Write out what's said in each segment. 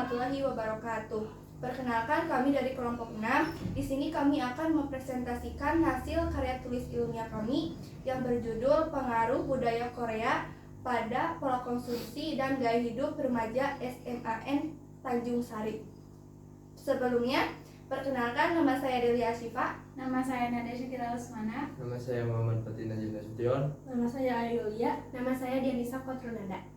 warahmatullahi wabarakatuh. Perkenalkan, kami dari kelompok 6. Di sini kami akan mempresentasikan hasil karya tulis ilmiah kami yang berjudul Pengaruh Budaya Korea pada Pola Konsumsi dan Gaya Hidup Remaja SMAN Tanjung Sari. Sebelumnya, perkenalkan, nama saya Delia Asyifa. Nama saya Nadia Syukira Lesmana. Nama saya Muhammad Fatin Najib Nasution. Nama saya Ayulia. Nama saya Dianisa Kotronada.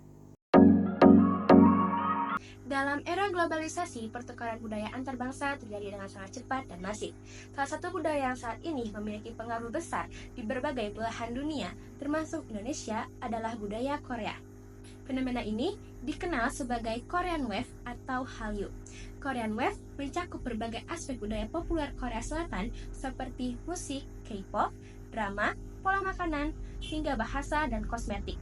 Dalam era globalisasi, pertukaran budaya antar bangsa terjadi dengan sangat cepat dan masif. Salah satu budaya yang saat ini memiliki pengaruh besar di berbagai belahan dunia, termasuk Indonesia, adalah budaya Korea. Fenomena ini dikenal sebagai Korean Wave atau Hallyu. Korean Wave mencakup berbagai aspek budaya populer Korea Selatan seperti musik, K-pop, drama, pola makanan, hingga bahasa dan kosmetik.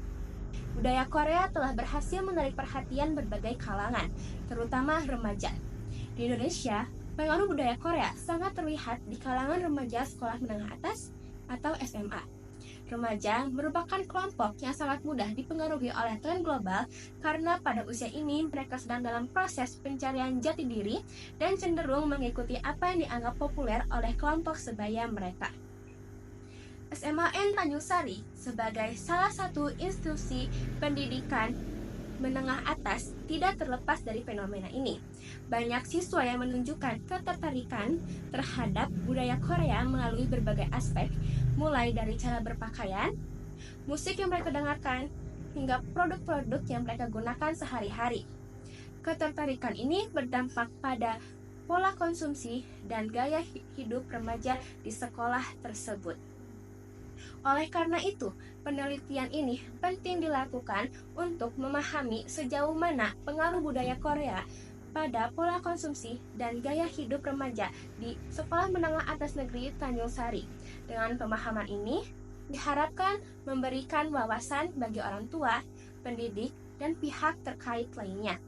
Budaya Korea telah berhasil menarik perhatian berbagai kalangan, terutama remaja. Di Indonesia, pengaruh budaya Korea sangat terlihat di kalangan remaja sekolah menengah atas atau SMA. Remaja merupakan kelompok yang sangat mudah dipengaruhi oleh tren global karena pada usia ini mereka sedang dalam proses pencarian jati diri dan cenderung mengikuti apa yang dianggap populer oleh kelompok sebaya mereka. SMAN Tanjung Sari sebagai salah satu institusi pendidikan menengah atas tidak terlepas dari fenomena ini. Banyak siswa yang menunjukkan ketertarikan terhadap budaya Korea melalui berbagai aspek, mulai dari cara berpakaian, musik yang mereka dengarkan, hingga produk-produk yang mereka gunakan sehari-hari. Ketertarikan ini berdampak pada pola konsumsi dan gaya hidup remaja di sekolah tersebut. Oleh karena itu, penelitian ini penting dilakukan untuk memahami sejauh mana pengaruh budaya Korea pada pola konsumsi dan gaya hidup remaja di Sekolah Menengah Atas Negeri Tanjung Sari. Dengan pemahaman ini, diharapkan memberikan wawasan bagi orang tua, pendidik, dan pihak terkait lainnya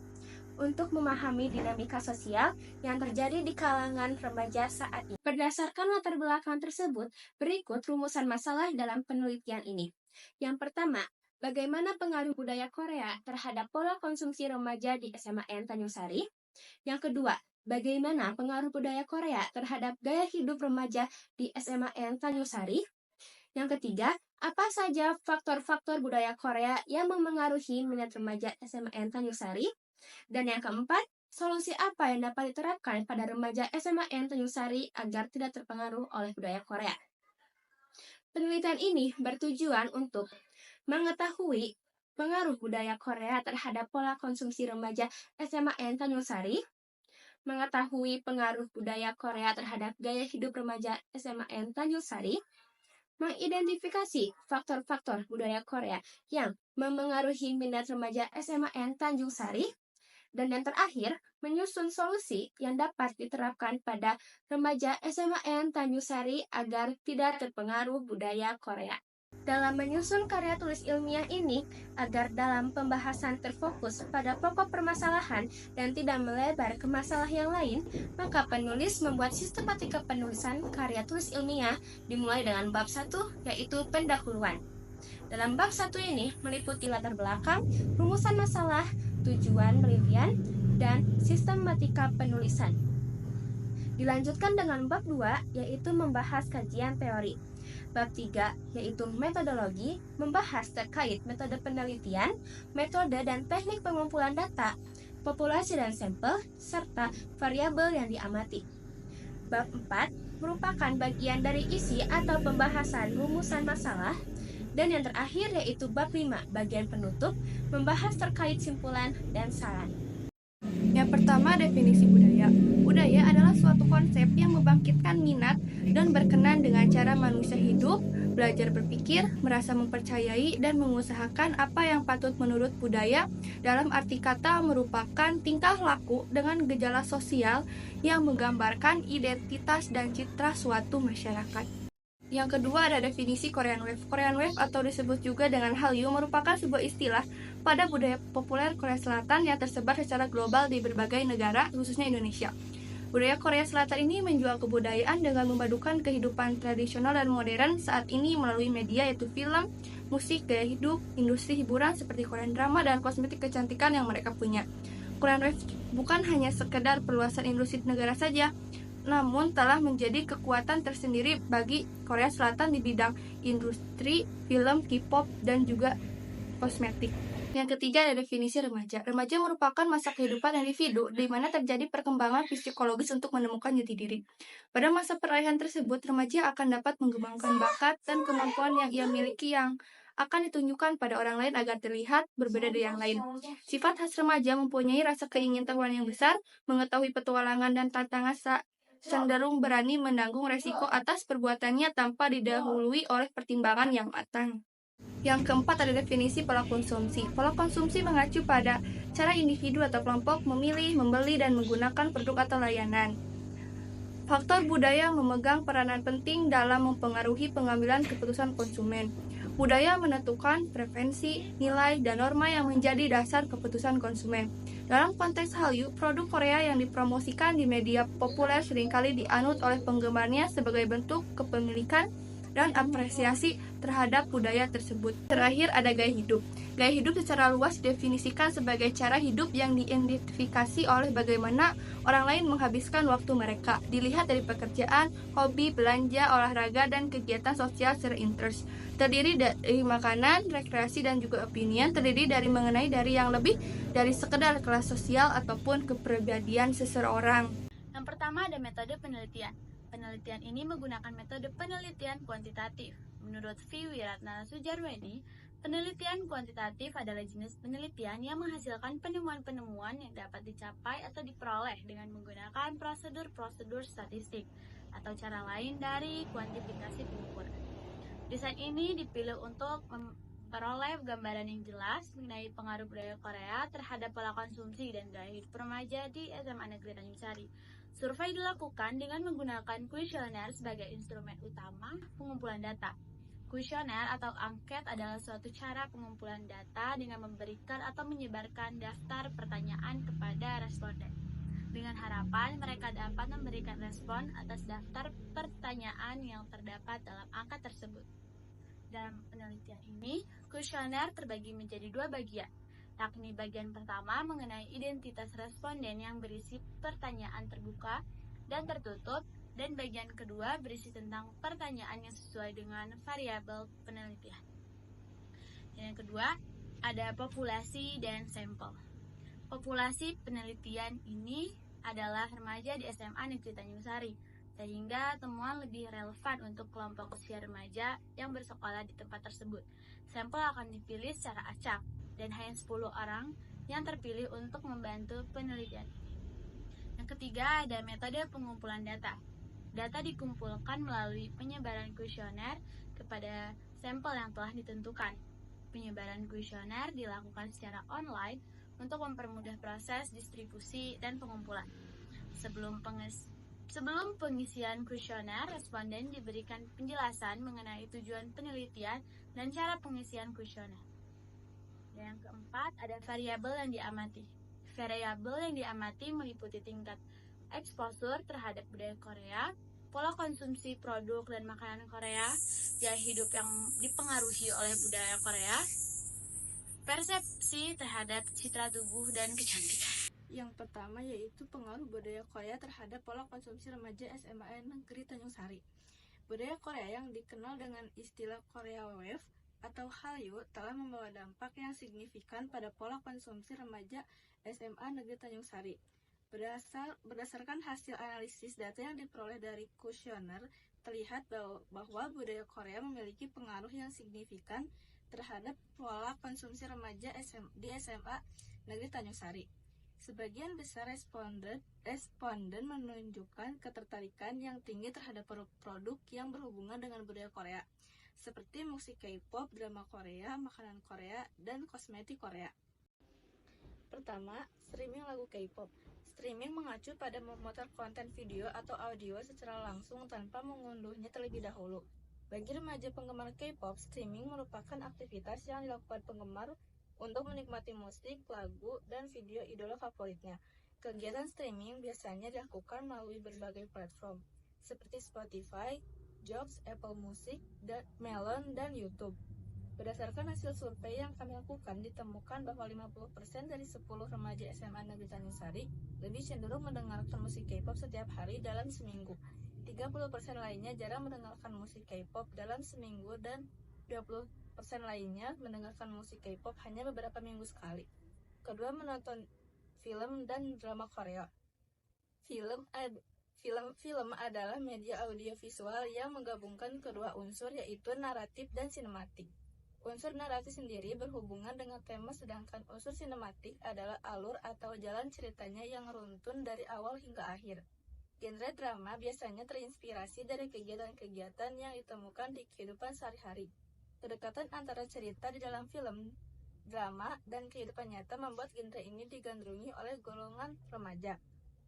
untuk memahami dinamika sosial yang terjadi di kalangan remaja saat ini. Berdasarkan latar belakang tersebut, berikut rumusan masalah dalam penelitian ini. Yang pertama, bagaimana pengaruh budaya Korea terhadap pola konsumsi remaja di SMAN Tanjung Sari? Yang kedua, bagaimana pengaruh budaya Korea terhadap gaya hidup remaja di SMAN Tanjung Sari? Yang ketiga, apa saja faktor-faktor budaya Korea yang memengaruhi minat remaja SMAN Tanjung Sari? Dan yang keempat, solusi apa yang dapat diterapkan pada remaja SMAN Tanjung Sari agar tidak terpengaruh oleh budaya Korea? Penelitian ini bertujuan untuk mengetahui pengaruh budaya Korea terhadap pola konsumsi remaja SMAN Tanjung Sari, mengetahui pengaruh budaya Korea terhadap gaya hidup remaja SMAN Tanjung Sari, mengidentifikasi faktor-faktor budaya Korea yang memengaruhi minat remaja SMAN Tanjung Sari, dan yang terakhir, menyusun solusi yang dapat diterapkan pada remaja SMAN Tanjung Sari agar tidak terpengaruh budaya Korea. Dalam menyusun karya tulis ilmiah ini, agar dalam pembahasan terfokus pada pokok permasalahan dan tidak melebar ke masalah yang lain, maka penulis membuat sistematika penulisan karya tulis ilmiah dimulai dengan bab 1, yaitu pendahuluan. Dalam bab 1 ini meliputi latar belakang, rumusan masalah, tujuan penelitian, dan sistematika penulisan. Dilanjutkan dengan bab 2, yaitu membahas kajian teori. Bab 3, yaitu metodologi, membahas terkait metode penelitian, metode dan teknik pengumpulan data, populasi dan sampel, serta variabel yang diamati. Bab 4 merupakan bagian dari isi atau pembahasan rumusan masalah. Dan yang terakhir yaitu bab 5, bagian penutup, membahas terkait simpulan dan saran. Yang pertama, definisi budaya. Budaya adalah suatu konsep yang membangkitkan minat dan berkenan dengan cara manusia hidup, belajar berpikir, merasa mempercayai, dan mengusahakan apa yang patut menurut budaya. Dalam arti kata, merupakan tingkah laku dengan gejala sosial yang menggambarkan identitas dan citra suatu masyarakat. Yang kedua ada definisi Korean Wave. Korean Wave atau disebut juga dengan Hallyu merupakan sebuah istilah pada budaya populer Korea Selatan yang tersebar secara global di berbagai negara, khususnya Indonesia. Budaya Korea Selatan ini menjual kebudayaan dengan memadukan kehidupan tradisional dan modern saat ini melalui media yaitu film, musik, gaya hidup, industri hiburan seperti Korean drama, dan kosmetik kecantikan yang mereka punya. Korean Wave bukan hanya sekedar perluasan industri negara saja, namun telah menjadi kekuatan tersendiri bagi Korea Selatan di bidang industri, film, K-pop, dan juga kosmetik. Yang ketiga ada definisi remaja. Remaja merupakan masa kehidupan individu di mana terjadi perkembangan psikologis untuk menemukan jati diri. Pada masa peralihan tersebut, remaja akan dapat mengembangkan bakat dan kemampuan yang ia miliki yang akan ditunjukkan pada orang lain agar terlihat berbeda dari yang lain. Sifat khas remaja mempunyai rasa keingintahuan yang besar, mengetahui petualangan dan tantangan cenderung berani menanggung resiko atas perbuatannya tanpa didahului oleh pertimbangan yang matang. Yang keempat ada definisi pola konsumsi. Pola konsumsi mengacu pada cara individu atau kelompok memilih, membeli, dan menggunakan produk atau layanan. Faktor budaya memegang peranan penting dalam mempengaruhi pengambilan keputusan konsumen. Budaya menentukan preferensi, nilai, dan norma yang menjadi dasar keputusan konsumen. Dalam konteks Hallyu, produk Korea yang dipromosikan di media populer seringkali dianut oleh penggemarnya sebagai bentuk kepemilikan dan apresiasi terhadap budaya tersebut. Terakhir ada gaya hidup. Gaya hidup secara luas didefinisikan sebagai cara hidup yang diidentifikasi oleh bagaimana orang lain menghabiskan waktu mereka. Dilihat dari pekerjaan, hobi, belanja, olahraga, dan kegiatan sosial secara interest. Terdiri dari makanan, rekreasi, dan juga opinion. Terdiri dari mengenai dari yang lebih dari sekedar kelas sosial ataupun kepribadian seseorang. Yang pertama ada metode penelitian. Penelitian ini menggunakan metode penelitian kuantitatif. Menurut V. Wiratna Sujarwedi, penelitian kuantitatif adalah jenis penelitian yang menghasilkan penemuan-penemuan yang dapat dicapai atau diperoleh dengan menggunakan prosedur-prosedur statistik atau cara lain dari kuantifikasi pengukuran. Desain ini dipilih untuk memperoleh gambaran yang jelas mengenai pengaruh budaya Korea terhadap pola konsumsi dan gaya hidup remaja di SMA Negeri Tanjung Sari. Survei dilakukan dengan menggunakan kuesioner sebagai instrumen utama pengumpulan data. Kuesioner atau angket adalah suatu cara pengumpulan data dengan memberikan atau menyebarkan daftar pertanyaan kepada responden, dengan harapan mereka dapat memberikan respon atas daftar pertanyaan yang terdapat dalam angka tersebut. Dalam penelitian ini, kuesioner terbagi menjadi dua bagian, yakni bagian pertama mengenai identitas responden yang berisi pertanyaan terbuka dan tertutup, dan bagian kedua berisi tentang pertanyaan yang sesuai dengan variabel penelitian. Dan yang kedua, ada populasi dan sampel. Populasi penelitian ini adalah remaja di SMA Negeri Tanjung Sari, sehingga temuan lebih relevan untuk kelompok usia remaja yang bersekolah di tempat tersebut. Sampel akan dipilih secara acak, dan hanya 10 orang yang terpilih untuk membantu penelitian ini. Yang ketiga ada metode pengumpulan data. Data dikumpulkan melalui penyebaran kuesioner kepada sampel yang telah ditentukan. Penyebaran kuesioner dilakukan secara online untuk mempermudah proses distribusi dan pengumpulan. Sebelum pengisian kuesioner, responden diberikan penjelasan mengenai tujuan penelitian dan cara pengisian kuesioner. Yang keempat, ada variabel yang diamati. Variabel yang diamati meliputi tingkat eksposur terhadap budaya Korea, pola konsumsi produk dan makanan Korea, gaya hidup yang dipengaruhi oleh budaya Korea, persepsi terhadap citra tubuh dan kecantikan. Yang pertama yaitu pengaruh budaya Korea terhadap pola konsumsi remaja SMA Negeri Tanjung Sari. Budaya Korea yang dikenal dengan istilah Korea Wave atau Hallyu telah membawa dampak yang signifikan pada pola konsumsi remaja SMA Negeri Tanjung Sari. Berdasarkan hasil analisis data yang diperoleh dari kuesioner, terlihat bahwa budaya Korea memiliki pengaruh yang signifikan terhadap pola konsumsi remaja di SMA Negeri Tanjung Sari. Sebagian besar responden menunjukkan ketertarikan yang tinggi terhadap produk yang berhubungan dengan budaya Korea, seperti musik K-pop, drama Korea, makanan Korea, dan kosmetik Korea. Pertama, streaming lagu K-pop. Streaming mengacu pada memutar konten video atau audio secara langsung tanpa mengunduhnya terlebih dahulu. Bagi remaja penggemar K-pop, streaming merupakan aktivitas yang dilakukan penggemar untuk menikmati musik, lagu, dan video idola favoritnya. Kegiatan streaming biasanya dilakukan melalui berbagai platform, seperti Spotify, Joox, Apple Music, Melon, dan YouTube. Berdasarkan hasil survei yang kami lakukan, ditemukan bahwa 50% dari 10 remaja SMA Negeri Tanjung Sari lebih cenderung mendengarkan musik K-pop setiap hari dalam seminggu. 30% lainnya jarang mendengarkan musik K-pop dalam seminggu dan 20% lainnya mendengarkan musik K-pop hanya beberapa minggu sekali. Kedua, menonton film dan drama Korea. Film adalah media audiovisual yang menggabungkan kedua unsur, yaitu naratif dan sinematik. Unsur naratif sendiri berhubungan dengan tema, sedangkan unsur sinematik adalah alur atau jalan ceritanya yang runtun dari awal hingga akhir. Genre drama biasanya terinspirasi dari kegiatan-kegiatan yang ditemukan di kehidupan sehari-hari. Kedekatan antara cerita di dalam film, drama, dan kehidupan nyata membuat genre ini digandrungi oleh golongan remaja.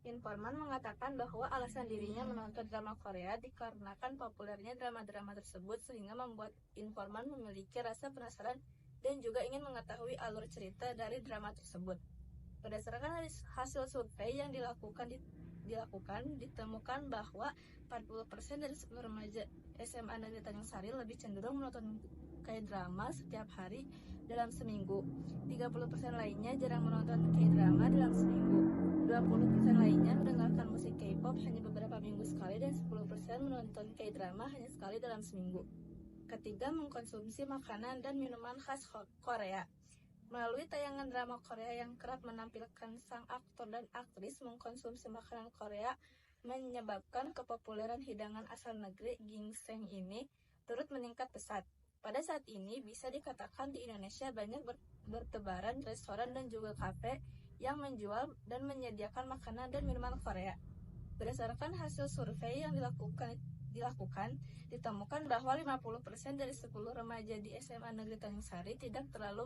Informan mengatakan bahwa alasan dirinya menonton drama Korea dikarenakan populernya drama-drama tersebut, sehingga membuat informan memiliki rasa penasaran dan juga ingin mengetahui alur cerita dari drama tersebut. Berdasarkan hasil survei yang ditemukan bahwa 40% dari 10 remaja SMA Negeri Tanjung Sari lebih cenderung menonton K-drama setiap hari dalam seminggu. 30% lainnya jarang menonton K-drama dalam seminggu. 20% lainnya mendengarkan musik K-pop hanya beberapa minggu sekali, dan 10% menonton K-drama hanya sekali dalam seminggu. Ketiga, mengkonsumsi makanan dan minuman khas Korea. Melalui tayangan drama Korea yang kerap menampilkan sang aktor dan aktris, mengkonsumsi makanan Korea menyebabkan kepopuleran hidangan asal negeri ginseng ini turut meningkat pesat. Pada saat ini bisa dikatakan di Indonesia banyak bertebaran restoran dan juga kafe yang menjual dan menyediakan makanan dan minuman Korea. Berdasarkan hasil survei yang dilakukan, ditemukan bahwa 50% dari 10 remaja di SMA Negeri Tanjung Sari tidak terlalu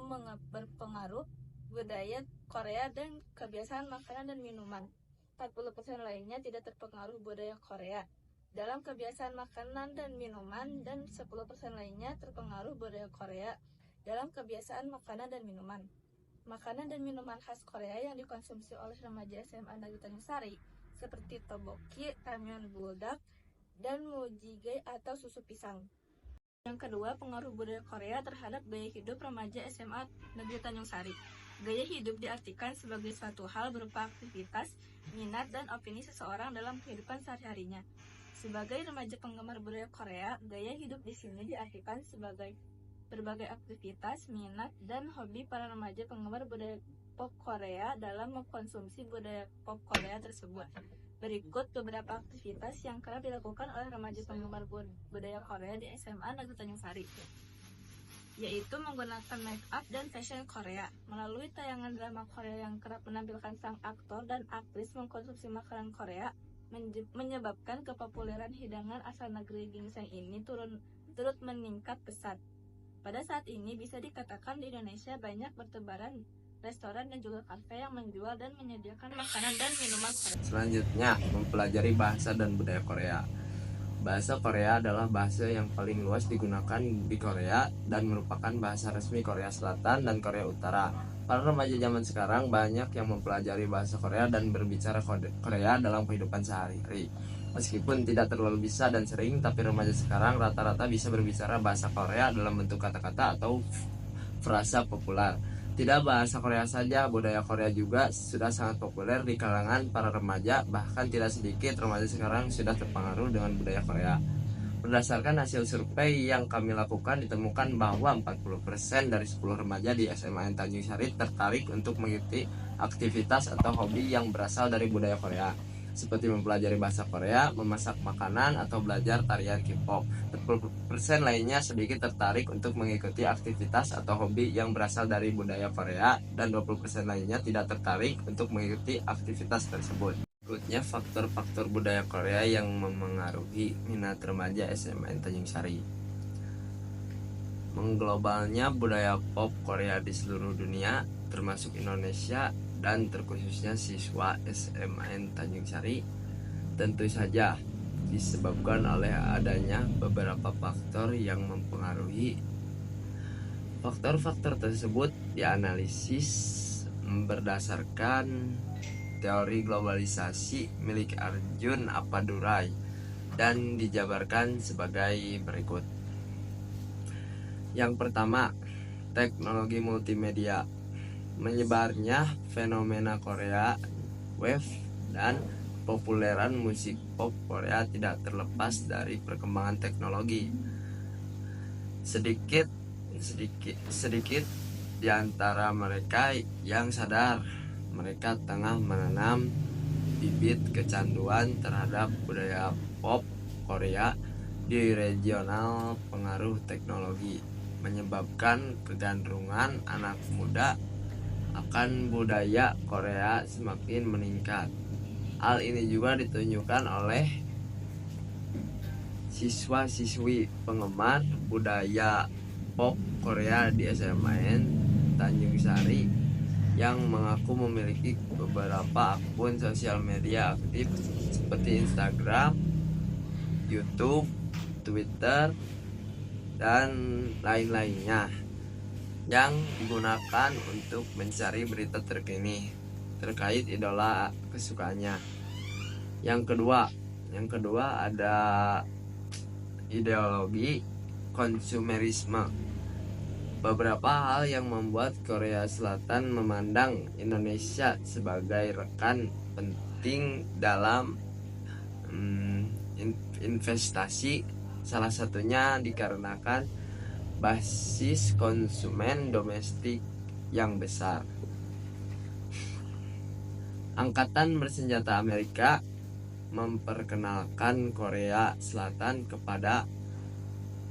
berpengaruh budaya Korea dan kebiasaan makanan dan minuman. 40% lainnya tidak terpengaruh budaya Korea dalam kebiasaan makanan dan minuman, dan 10% lainnya terpengaruh budaya Korea dalam kebiasaan makanan dan minuman. Makanan dan minuman khas Korea yang dikonsumsi oleh remaja SMA Negeri Tanjung Sari seperti tteokbokki, ramyeon buldak, dan mujjigae atau susu pisang. Yang kedua, pengaruh budaya Korea terhadap gaya hidup remaja SMA Negeri Tanjung Sari. Gaya hidup diartikan sebagai suatu hal berupa aktivitas, minat, dan opini seseorang dalam kehidupan sehari-harinya. Sebagai remaja penggemar budaya Korea, gaya hidup di sini diartikan sebagai berbagai aktivitas, minat, dan hobi para remaja penggemar budaya pop Korea dalam mengkonsumsi budaya pop Korea tersebut. Berikut beberapa aktivitas yang kerap dilakukan oleh remaja penggemar budaya Korea di SMA Negeri Tanjung Sari, yaitu menggunakan make up dan fashion Korea. Melalui tayangan drama Korea yang kerap menampilkan sang aktor dan aktris mengkonsumsi makanan Korea, menyebabkan kepopuleran hidangan asal negeri ginseng ini turut meningkat pesat. Pada saat ini bisa dikatakan di Indonesia banyak bertebaran restoran dan juga kafe yang menjual dan menyediakan makanan dan minuman Korea. Selanjutnya, mempelajari bahasa dan budaya Korea. Bahasa Korea adalah bahasa yang paling luas digunakan di Korea dan merupakan bahasa resmi Korea Selatan dan Korea Utara. Para remaja zaman sekarang banyak yang mempelajari bahasa Korea dan berbicara Korea dalam kehidupan sehari-hari. Meskipun tidak terlalu bisa dan sering, tapi remaja sekarang rata-rata bisa berbicara bahasa Korea dalam bentuk kata-kata atau frasa populer. Tidak bahasa Korea saja, budaya Korea juga sudah sangat populer di kalangan para remaja, bahkan tidak sedikit remaja sekarang sudah terpengaruh dengan budaya Korea. Berdasarkan hasil survei yang kami lakukan, ditemukan bahwa 40% dari 10 remaja di SMA Tanjung Sari tertarik untuk mengikuti aktivitas atau hobi yang berasal dari budaya Korea, seperti mempelajari bahasa Korea, memasak makanan, atau belajar tarian K-pop. 40% lainnya sedikit tertarik untuk mengikuti aktivitas atau hobi yang berasal dari budaya Korea, dan 20% lainnya tidak tertarik untuk mengikuti aktivitas tersebut. Berikutnya, faktor-faktor budaya Korea yang memengaruhi minat remaja SMA Tanjung Sari. Mengglobalnya budaya pop Korea di seluruh dunia, termasuk Indonesia, dan terkhususnya siswa SMA Tanjung Sari, tentu saja disebabkan oleh adanya beberapa faktor yang mempengaruhi. Faktor-faktor tersebut dianalisis berdasarkan teori globalisasi milik Arjun Appadurai dan dijabarkan sebagai berikut. Yang pertama, teknologi multimedia. Menyebarnya fenomena Korea Wave dan populeran musik pop Korea tidak terlepas dari perkembangan teknologi. Sedikit di antara mereka yang sadar mereka tengah menanam bibit kecanduan terhadap budaya pop Korea di regional pengaruh teknologi, menyebabkan kegantungan anak muda akan budaya Korea semakin meningkat. Hal ini juga ditunjukkan oleh siswa-siswi penggemar budaya pop Korea di SMAN Tanjung Sari yang mengaku memiliki beberapa akun sosial media aktif seperti Instagram, YouTube, Twitter, dan lain-lainnya yang digunakan untuk mencari berita terkini terkait idola kesukaannya. Yang kedua ada ideologi konsumerisme. Beberapa hal yang membuat Korea Selatan memandang Indonesia sebagai rekan penting dalam investasi, salah satunya dikarenakan basis konsumen domestik yang besar. Angkatan bersenjata Amerika memperkenalkan Korea Selatan kepada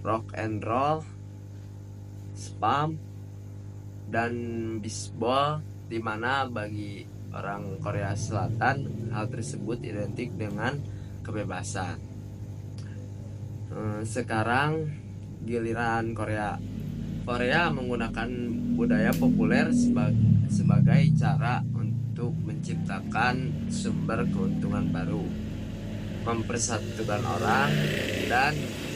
rock and roll, spam, dan bisbol, di mana bagi orang Korea Selatan hal tersebut identik dengan kebebasan. Sekarang giliran Korea menggunakan budaya populer sebagai cara untuk menciptakan sumber keuntungan baru, mempersatukan orang, dan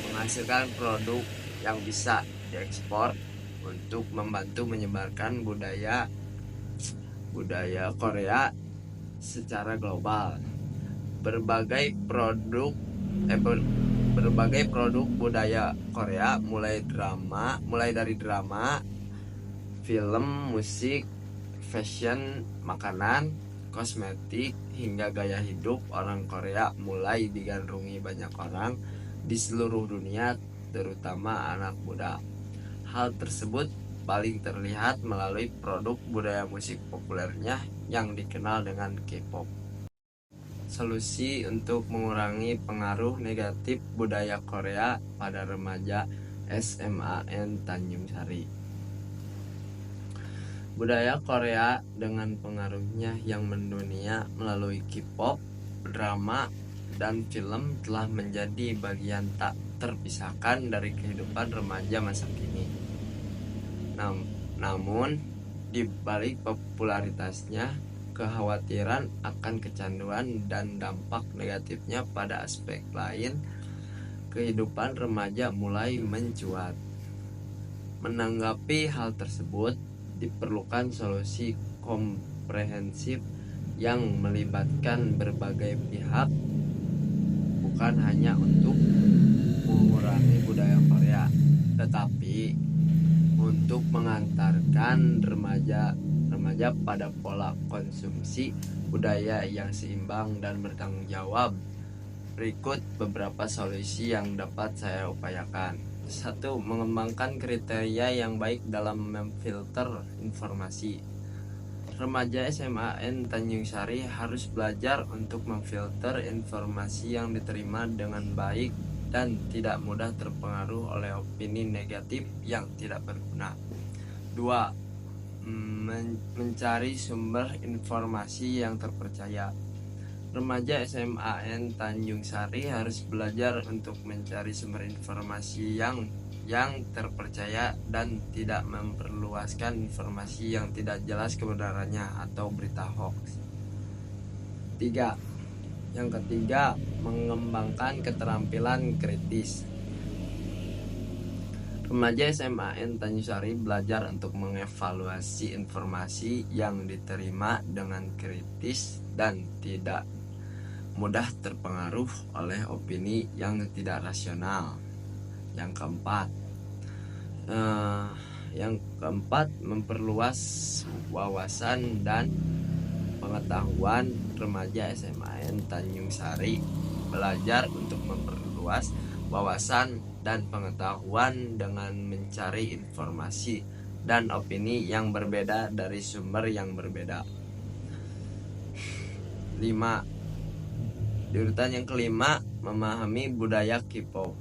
menghasilkan produk yang bisa diekspor untuk membantu menyebarkan budaya Korea secara global. Berbagai produk budaya Korea mulai dari drama, film, musik, fashion, makanan, kosmetik, hingga gaya hidup orang Korea mulai digandrungi banyak orang di seluruh dunia, terutama anak muda. Hal tersebut paling terlihat melalui produk budaya musik populernya yang dikenal dengan K-pop. Solusi untuk mengurangi pengaruh negatif budaya Korea pada remaja SMAN Tanjung Sari. Budaya Korea dengan pengaruhnya yang mendunia melalui K-pop, drama, dan film telah menjadi bagian tak terpisahkan dari kehidupan remaja masa kini. Namun, di balik popularitasnya, kekhawatiran akan kecanduan dan dampak negatifnya pada aspek lain kehidupan remaja mulai mencuat. Menanggapi hal tersebut, diperlukan solusi komprehensif yang melibatkan berbagai pihak, bukan hanya untuk mengurangi budaya Korea, tetapi untuk mengantarkan remaja pada pola konsumsi budaya yang seimbang dan bertanggung jawab. Berikut beberapa solusi yang dapat saya upayakan. 1. Mengembangkan kriteria yang baik dalam memfilter informasi. Remaja SMAN Tanjung Sari harus belajar untuk memfilter informasi yang diterima dengan baik dan tidak mudah terpengaruh oleh opini negatif yang tidak berguna. 2. Mencari sumber informasi yang terpercaya. Remaja SMAN Tanjung Sari harus belajar untuk mencari sumber informasi yang terpercaya dan tidak memperluaskan informasi yang tidak jelas kebenarannya atau berita hoax. 3. Yang ketiga, mengembangkan keterampilan kritis. Remaja SMAN Tanjung Sari belajar untuk mengevaluasi informasi yang diterima dengan kritis dan tidak mudah terpengaruh oleh opini yang tidak rasional. Yang keempat, Yang keempat, memperluas wawasan dan pengetahuan remaja SMAN Tanjung Sari belajar untuk memperluas wawasan dan pengetahuan dengan mencari informasi dan opini yang berbeda dari sumber yang berbeda. 5. Di urutan yang kelima, memahami budaya K-pop.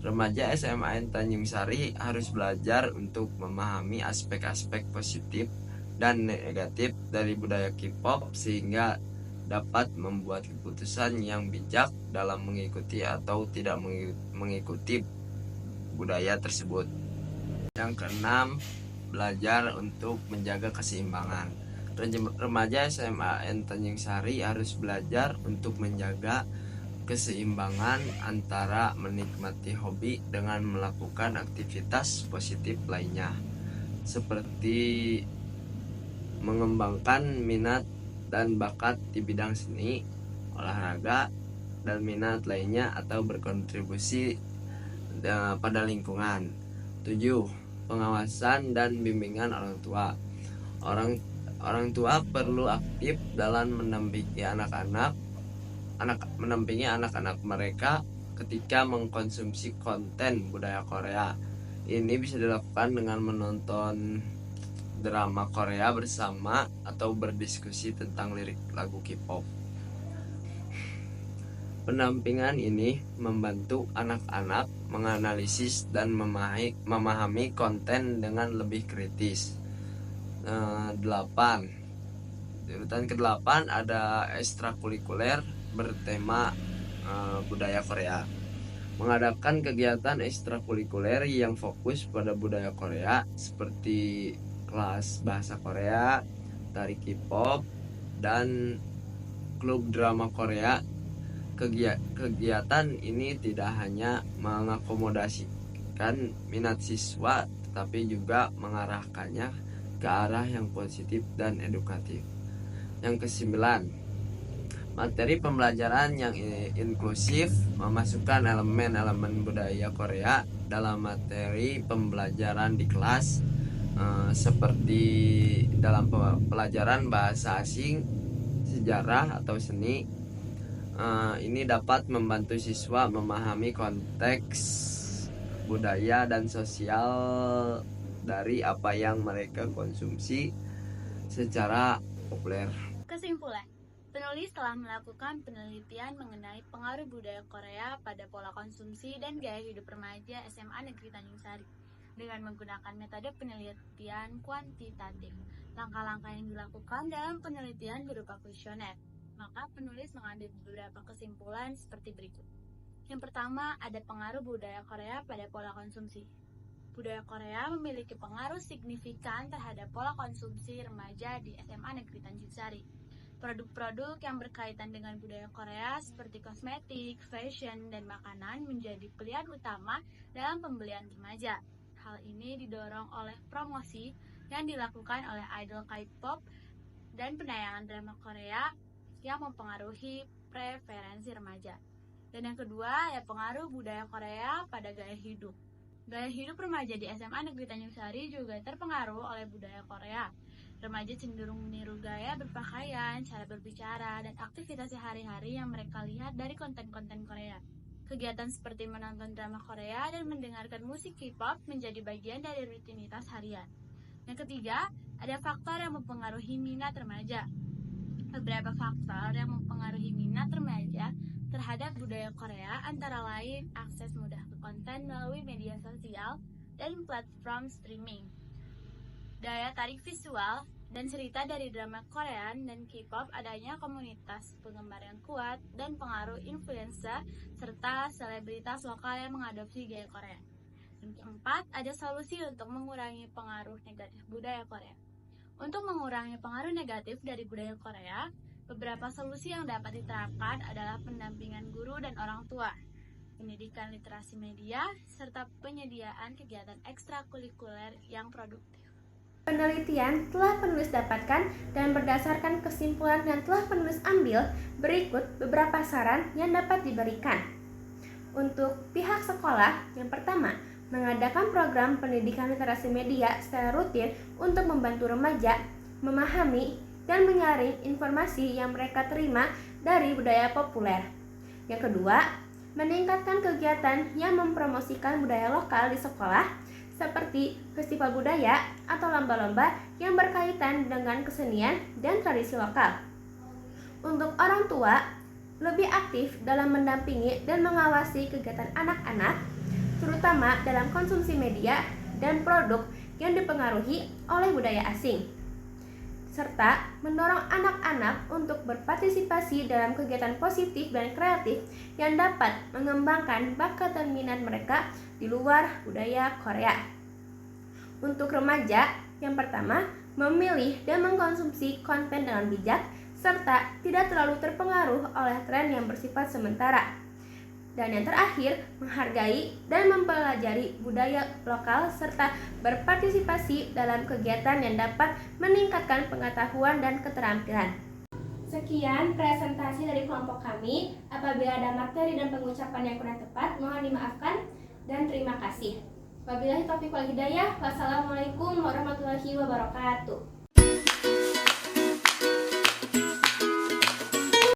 Remaja SMAN Tanjung Sari harus belajar untuk memahami aspek-aspek positif dan negatif dari budaya K-pop sehingga dapat membuat keputusan yang bijak dalam mengikuti atau tidak mengikuti budaya tersebut. Yang keenam, belajar untuk menjaga keseimbangan. Remaja SMAN Tanjung Sari harus belajar untuk menjaga keseimbangan antara menikmati hobi dengan melakukan aktivitas positif lainnya, seperti mengembangkan minat dan bakat di bidang seni, olahraga, dan minat lainnya atau berkontribusi pada lingkungan. 7. Pengawasan dan bimbingan orang tua. Orang tua perlu aktif dalam mendampingi anak-anak mereka ketika mengkonsumsi konten budaya Korea. Ini bisa dilakukan dengan menonton drama Korea bersama atau berdiskusi tentang lirik lagu K-pop. Pendampingan ini membantu anak-anak menganalisis dan memahami konten dengan lebih kritis. 8. Di urutan ke-8 ada ekstrakurikuler bertema budaya Korea. Mengadakan kegiatan ekstrakurikuler yang fokus pada budaya Korea seperti kelas bahasa Korea, tari K-pop, dan klub drama Korea. Kegiatan ini tidak hanya mengakomodasikan minat siswa, tetapi juga mengarahkannya ke arah yang positif dan edukatif. Yang ke-9, materi pembelajaran yang inklusif, memasukkan elemen-elemen budaya Korea dalam materi pembelajaran di kelas, seperti dalam pelajaran bahasa asing, sejarah atau seni. Ini dapat membantu siswa memahami konteks budaya dan sosial dari apa yang mereka konsumsi secara populer. Kesimpulan, penulis telah melakukan penelitian mengenai pengaruh budaya Korea pada pola konsumsi dan gaya hidup remaja SMA Negeri Tanjung Sari dengan menggunakan metode penelitian kuantitatif. Langkah-langkah yang dilakukan dalam penelitian berupa kuesioner. Maka penulis mengambil beberapa kesimpulan seperti berikut. Yang pertama, ada pengaruh budaya Korea pada pola konsumsi. Budaya Korea memiliki pengaruh signifikan terhadap pola konsumsi remaja di SMA Negeri Tanjung Sari. Produk-produk yang berkaitan dengan budaya Korea seperti kosmetik, fashion, dan makanan menjadi pilihan utama dalam pembelian remaja. Hal ini didorong oleh promosi yang dilakukan oleh idol K-pop dan penayangan drama Korea yang mempengaruhi preferensi remaja. Dan yang kedua, ya pengaruh budaya Korea pada gaya hidup. Gaya hidup remaja di SMA Negeri Tanjung Sari juga terpengaruh oleh budaya Korea. Remaja cenderung meniru gaya berpakaian, cara berbicara, dan aktivitas sehari-hari yang mereka lihat dari konten-konten Korea. Kegiatan seperti menonton drama Korea dan mendengarkan musik K-pop menjadi bagian dari rutinitas harian. Yang ketiga, ada faktor yang mempengaruhi minat remaja. Beberapa faktor yang mempengaruhi minat remaja terhadap budaya Korea antara lain akses mudah ke konten melalui media sosial dan platform streaming, daya tarik visual dan cerita dari drama Korean dan K-pop, adanya komunitas penggemar yang kuat, dan pengaruh influencer serta selebritas lokal yang mengadopsi gaya Korea. Yang keempat, ada solusi untuk mengurangi pengaruh negatif budaya Korea. Untuk mengurangi pengaruh negatif dari budaya Korea, beberapa solusi yang dapat diterapkan adalah pendampingan guru dan orang tua, pendidikan literasi media, serta penyediaan kegiatan ekstrakurikuler yang produktif. Penelitian telah penulis dapatkan dan berdasarkan kesimpulan yang telah penulis ambil, berikut beberapa saran yang dapat diberikan. Untuk pihak sekolah, yang pertama, mengadakan program pendidikan literasi media secara rutin untuk membantu remaja memahami dan menyaring informasi yang mereka terima dari budaya populer. Yang kedua, meningkatkan kegiatan yang mempromosikan budaya lokal di sekolah seperti festival budaya atau lomba-lomba yang berkaitan dengan kesenian dan tradisi lokal. Untuk orang tua, lebih aktif dalam mendampingi dan mengawasi kegiatan anak-anak, terutama dalam konsumsi media dan produk yang dipengaruhi oleh budaya asing, serta mendorong anak-anak untuk berpartisipasi dalam kegiatan positif dan kreatif yang dapat mengembangkan bakat dan minat mereka di luar budaya Korea. Untuk remaja, yang pertama, memilih dan mengkonsumsi konten dengan bijak serta tidak terlalu terpengaruh oleh tren yang bersifat sementara. Dan yang terakhir, menghargai dan mempelajari budaya lokal serta berpartisipasi dalam kegiatan yang dapat meningkatkan pengetahuan dan keterampilan. Sekian presentasi dari kelompok kami. Apabila ada materi dan pengucapan yang kurang tepat, mohon dimaafkan dan terima kasih. Wabillahi taufiq wal hidayah. Wassalamualaikum warahmatullahi wabarakatuh.